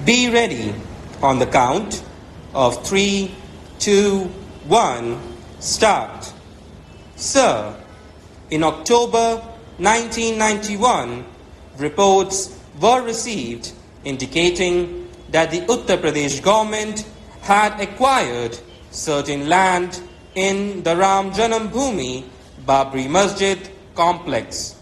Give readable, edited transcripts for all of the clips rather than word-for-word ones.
Be ready on the count of 3, 2, 1, start. Sir, in October 1991, reports were received indicating that the Uttar Pradesh government had acquired certain land in the Ram Janambhoomi Babri Masjid complex.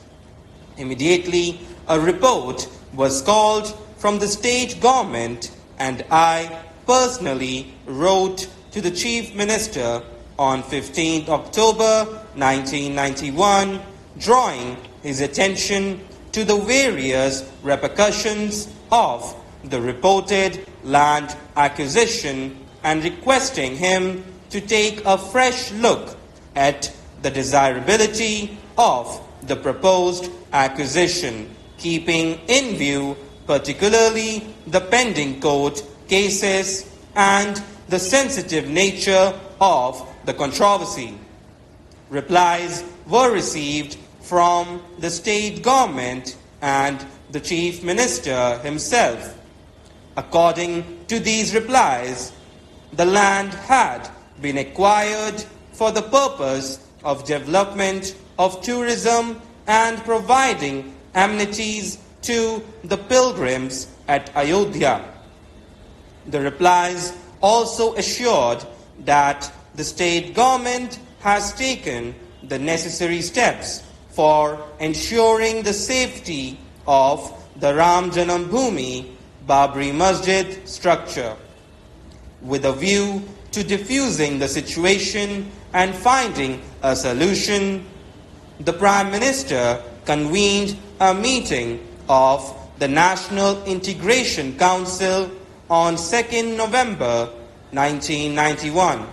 Immediately, a report was called from the state government, and I personally wrote to the Chief Minister on 15th October 1991, drawing his attention to the various repercussions of the reported land acquisition and requesting him to take a fresh look at the desirability of the proposed acquisition, keeping in view particularly the pending court cases and the sensitive nature of the controversy. Replies were received from the state government and the Chief Minister himself. According to these replies, the land had been acquired for the purpose of development of tourism and providing amenities to the pilgrims at Ayodhya. The replies also assured that the state government has taken the necessary steps for ensuring the safety of the Ram Janambhoomi Babri Masjid structure. With a view to diffusing the situation and finding a solution, the Prime Minister convened a meeting of the National Integration Council on 2nd November 1991.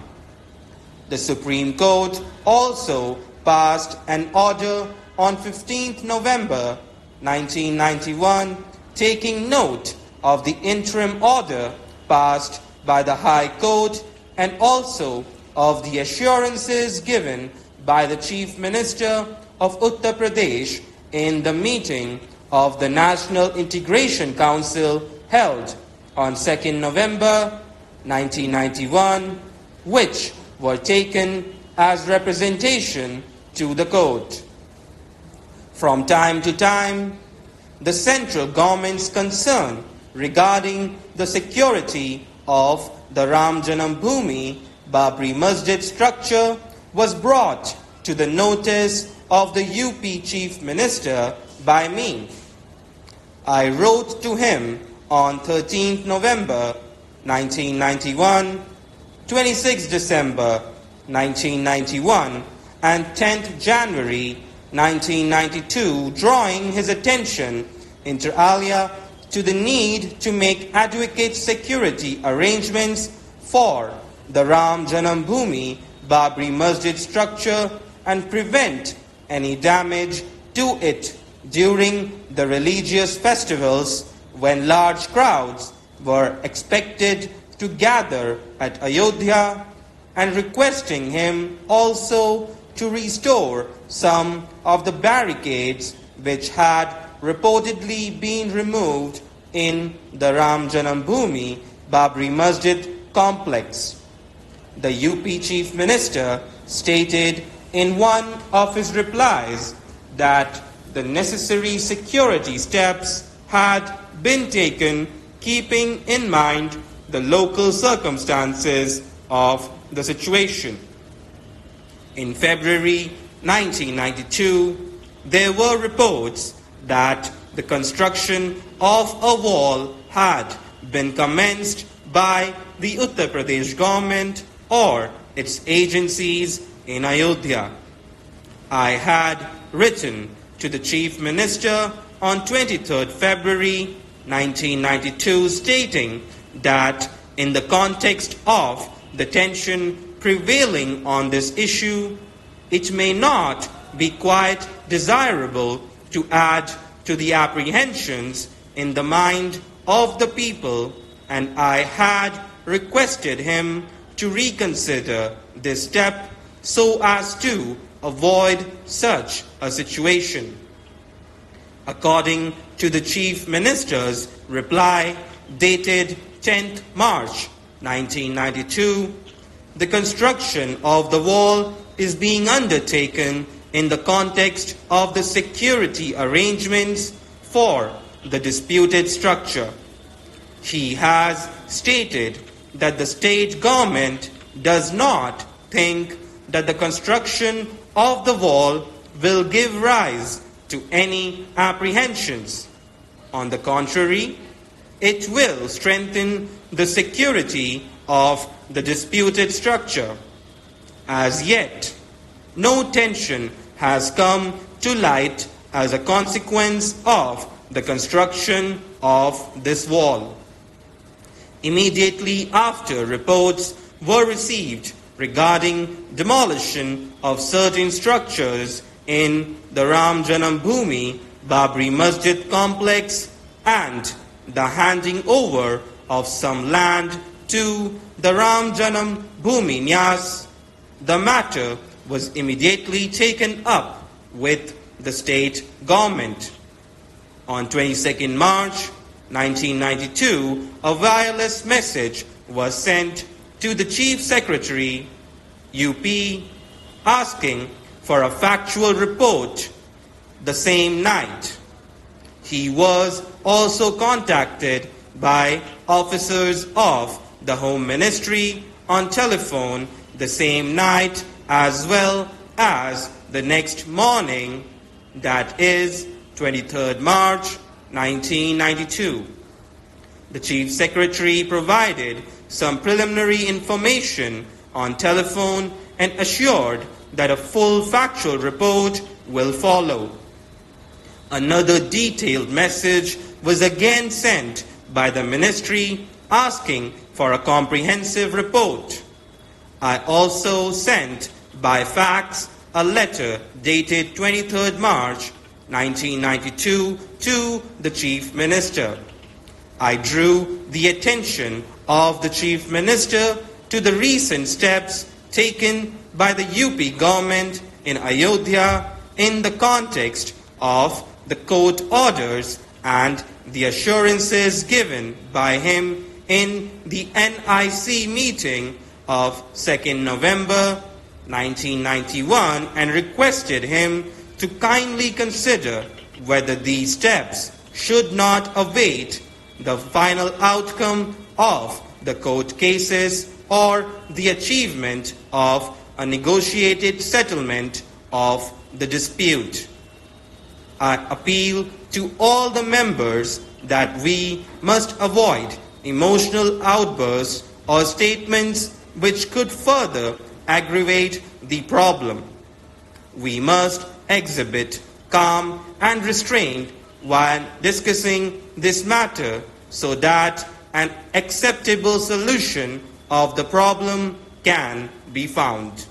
The Supreme Court also passed an order on 15th November 1991, taking note of the interim order passed by the High Court and also of the assurances given by the Chief Minister of Uttar Pradesh in the meeting of the National Integration Council held on 2nd November 1991, which were taken as representation to the court. From time to time, the central government's concern regarding the security of the Ram Janambhoomi Babri Masjid structure was brought to the notice of the UP Chief Minister by me. I wrote to him on 13th November 1991, 26th December 1991, and 10th January 1992, drawing his attention inter alia to the need to make adequate security arrangements for the Ram Janambhoomi Babri Masjid structure and prevent any damage to it during the religious festivals when large crowds were expected to gather at Ayodhya, and requesting him also to restore some of the barricades which had reportedly been removed in the Ram Janambhoomi Babri Masjid complex. The UP Chief Minister stated in one of his replies that the necessary security steps had been taken keeping in mind the local circumstances of the situation. In February 1992, there were reports that the construction of a wall had been commenced by the Uttar Pradesh government or its agencies in Ayodhya. I had written to the Chief Minister on 23rd February 1992 stating that in the context of the tension prevailing on this issue, it may not be quite desirable to add to the apprehensions in the mind of the people, and I had requested him to reconsider this step so as to avoid such a situation. According to the Chief Minister's reply, dated 10th March 1992, the construction of the wall is being undertaken in the context of the security arrangements for the disputed structure. He has stated that the state government does not think that the construction of the wall will give rise to any apprehensions. On the contrary, it will strengthen the security of the disputed structure. As yet, no tension has come to light as a consequence of the construction of this wall. Immediately after reports were received regarding demolition of certain structures in the Ram Janambhoomi Babri Masjid complex and the handing over of some land to the Ram Janambhoomi Nyas, the matter was immediately taken up with the state government. On 22nd March 1992, a wireless message was sent to the Chief Secretary, UP, asking for a factual report the same night. He was also contacted by officers of the Home Ministry on telephone the same night as well as the next morning, that is 23rd March 1992. The Chief Secretary provided some preliminary information on telephone and assured that a full factual report will follow. Another detailed message was again sent by the ministry asking for a comprehensive report. I also sent by fax a letter dated 23rd March 1992 to the Chief Minister. I drew the attention of the Chief Minister to the recent steps taken by the UP government in Ayodhya in the context of the court orders and the assurances given by him in the NIC meeting of 2nd November 1991 and requested him to kindly consider whether these steps should not await the final outcome of the court cases or the achievement of a negotiated settlement of the dispute. I appeal to all the members that we must avoid emotional outbursts or statements which could further aggravate the problem. We must exhibit calm and restraint while discussing this matter so that an acceptable solution of the problem can be found.